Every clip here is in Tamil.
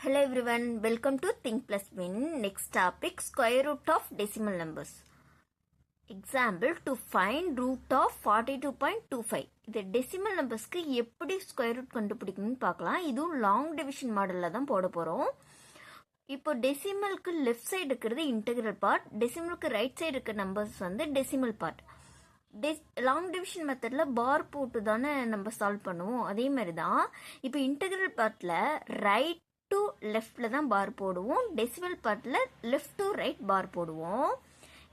Hello everyone, welcome to Think Plus Win. Next topic, square root of decimal numbers. Example, to find root of 42.25. இது decimal numbersக்கு எப்படி square root கண்டுபிடிக்கணும்னு பார்க்கலாம். இதுவும் long division மாடல்ல தான் போட போறோம். இப்போ decimalக்கு left side இருக்கிறது integral part, decimalக்கு right side இருக்கிற numbers வந்து decimal part. லாங் டிவிஷன் மெத்தட்ல பார் போட்டு தானே நம்ம சால்வ் பண்ணுவோம். அதே மாதிரி தான் இப்போ இன்டெகிரல் பார்ட்ல ரைட் டு லெஃப்ட்ல தான் பார் போடுவோம், டெசிமல் பார்ட்ல லெஃப்ட் டு ரைட் பார் போடுவோம்.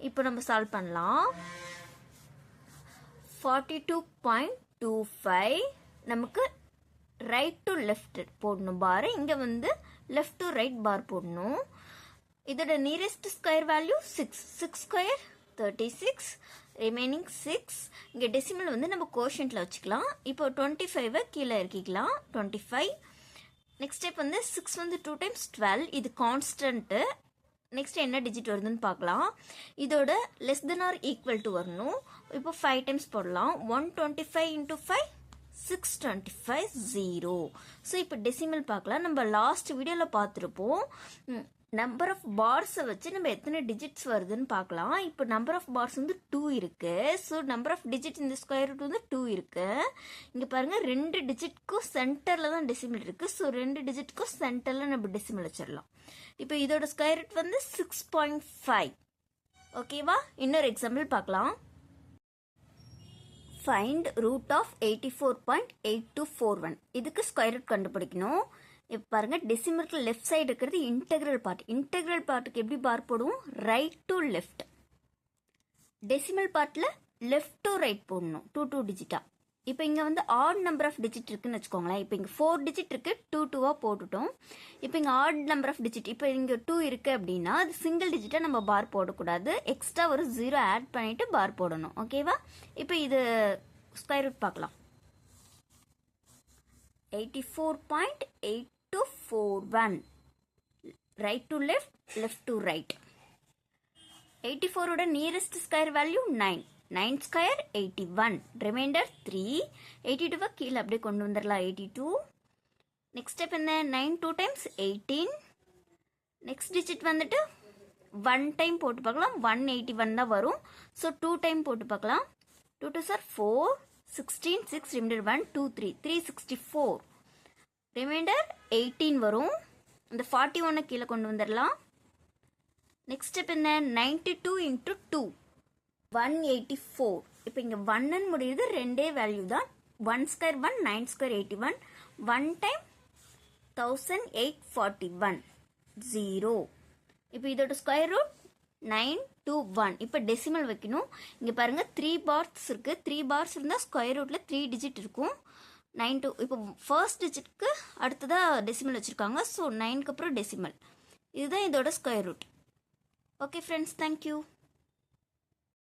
இப்போ நம்ம சால்வ் பண்ணலாம். 42.25 நமக்கு ரைட் டு லெஃப்ட் போடணும் பார், இங்க வந்து லெஃப்ட் டு ரைட் பார் போடணும். இதோட nearest square value 6 square 36, remaining 6. இங்கே டெசிமல் வந்து நம்ம கோஷன்ட்ல வச்சுக்கலாம். இப்போ 25 கீழே இறக்கிக்கலாம். 25. நெக்ஸ்ட் ஸ்டெப் வந்து 6 வந்து 2 டைம்ஸ் 12, இது கான்ஸ்டன்ட்டு. நெக்ஸ்ட் என்ன டிஜிட் வருதுன்னு பார்க்கலாம். இதோட less than or equal to வரணும். இப்போ 5 டைம்ஸ் போடலாம். 125 இன்டூ 5 625 0. ஸோ இப்போ டெசிமல் பார்க்கலாம். நம்ம லாஸ்ட் வீடியோவில் பார்த்துருப்போம் நம்பர் ஆஃப் பார்ஸை வச்சு நம்ம எத்தனை டிஜிட்ஸ் வருதுன்னு பார்க்கலாம். இப்போ நம்பர் ஆஃப் பார்ஸ் வந்து 2 இருக்கு. ஸோ நம்பர் ஆஃப் டிஜிட் இந்த ஸ்கொயர் ரூட் வந்து 2 இருக்கு. இங்கே பாருங்க 2 டிஜிட்க்கும் சென்டர்ல தான் டெசிமல் இருக்கு. ஸோ 2 டிஜிட்க்கும் சென்டர்ல நம்ம டெசிமல் வச்சிடலாம். இப்போ இதோட ஸ்கொயர் ரூட் வந்து 6.5. ஓகேவா? இன்னொரு எக்ஸாம்பிள் பார்க்கலாம். Find root of 84.8241. இதுக்கு ஸ்கொயர் ரூட் கண்டுபிடிக்கணும். இப்போ பாருங்க டெசிமலுக்கு லெஃப்ட் சைடு இருக்கிறது இன்டெகிரல் பார்ட். இன்டெகிரல் பார்ட்டுக்கு எப்படி பார் போடுவோம்? Right to left. டெசிமல் பார்ட்ல லெஃப்ட் டு ரைட் போடணும் 2 டிஜிட்டா. இப்போ இங்க வந்து ஆட் நம்பர் ஆஃப் டிஜிட் இருக்குன்னு வச்சுக்கோங்களேன். இப்போ இங்க 4 டிஜிட் இருக்கு, 2 போட்டுட்டோம். இப்போ இங்க ஆட் நம்பர் ஆஃப் டிஜிட், இப்போ இங்க 2 இருக்கு அப்படின்னா அது சிங்கிள் டிஜிட்டா நம்ம பார் போடக்கூடாது. எக்ஸ்ட்ரா ஒரு 0 ஆட் பண்ணிட்டு பார் போடணும். ஓகேவா? இப்போ இது ஸ்கொயர் ரூட் பார்க்கலாம். 84.8241. right to left, left to right. 84 ஓட nearest square value 9. 9 square 81. remainder 3. 82 கீழே அப்படியே கொண்டு வந்துடலாம். 82. next step என்ன? 9 2 times 18. next digit வந்துட்டு 1 டைம் போட்டு பார்க்கலாம். 181 தான் வரும். ஸோ 2 டைம் போட்டு பார்க்கலாம். 2 2 சார் 4. 16 6 remainder 1 2 3 364. ரிமைண்டர் 18 வரும். இந்த 41 கீழே கொண்டு வந்துடலாம். நெக்ஸ்ட் ஸ்டெப் என்ன? 92 இன்டூ 2 184. இப்போ இங்கே 1 முடியுது, ரெண்டே வேல்யூ தான். 1 ஸ்கொயர் 1 9 ஸ்கொயர் 81. 1 டைம் 1841 0. இப்போ இதோட ஸ்கொயர் ரூட் 921. இப்போ டெசிமல் வைக்கணும். இங்கே பாருங்க 3 பார்ஸ் இருக்கு. 3 பார்ஸ் இருந்தால் ஸ்கொயர் ரூட்ல 3 டிஜிட் இருக்கும். 9 2. இப்போ ஃபர்ஸ்ட் டிஜிட்க்கு அடுத்ததாக டெசிமல் வச்சுருக்காங்க. ஸோ 9க்கு அப்புறம் டெசிமல். இதுதான் இதோட square root. Okay friends, thank you.